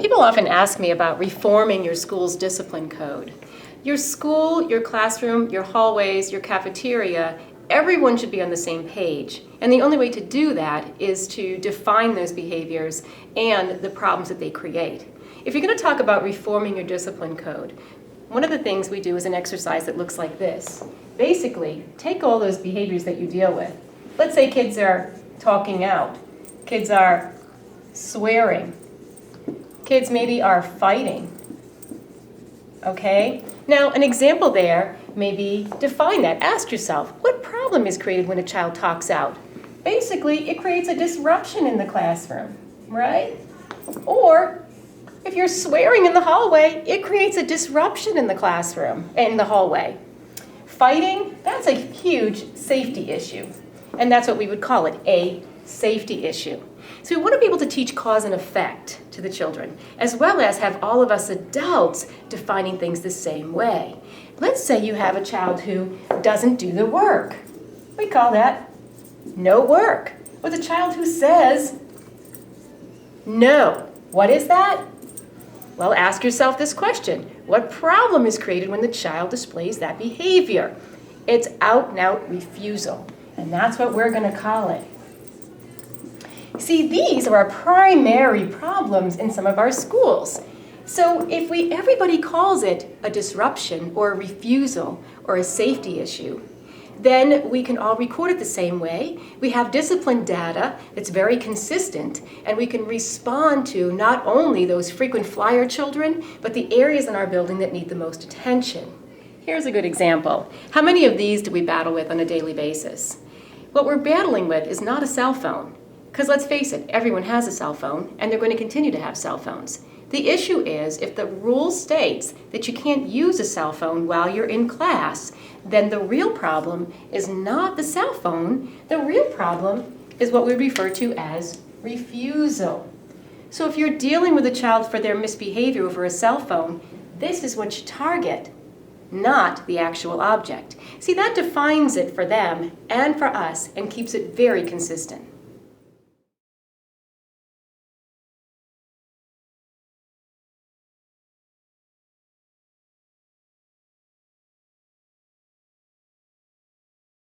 People often ask me about reforming your school's discipline code. Your school, your classroom, your hallways, your cafeteria, everyone should be on the same page. And the only way to do that is to define those behaviors and the problems that they create. If you're going to talk about reforming your discipline code, one of the things we do is an exercise that looks like this. Basically, take all those behaviors that you deal with. Let's say kids are talking out. Kids are swearing. Kids maybe are fighting. Okay? Now, an example there may be define that. Ask yourself, what problem is created when a child talks out? Basically, it creates a disruption in the classroom, right? Or if you're swearing in the hallway, it creates a disruption in the classroom, in the hallway. Fighting, that's a huge safety issue. And that's what we would call it, a safety issue. So we want to be able to teach cause and effect to the children, as well as have all of us adults defining things the same way. Let's say you have a child who doesn't do the work. We call that no work. With a child who says no. What is that? Well, ask yourself this question. What problem is created when the child displays that behavior? It's out-and-out refusal. And that's what we're going to call it. See, these are our primary problems in some of our schools. So if everybody calls it a disruption or a refusal or a safety issue, then we can all record it the same way. We have discipline data that's very consistent, and we can respond to not only those frequent flyer children, but the areas in our building that need the most attention. Here's a good example. How many of these do we battle with on a daily basis? What we're battling with is not a cell phone. Because let's face it, everyone has a cell phone, and they're going to continue to have cell phones. The issue is, if the rule states that you can't use a cell phone while you're in class, then the real problem is not the cell phone. The real problem is what we refer to as refusal. So if you're dealing with a child for their misbehavior over a cell phone, this is what you target, not the actual object. See, that defines it for them and for us and keeps it very consistent.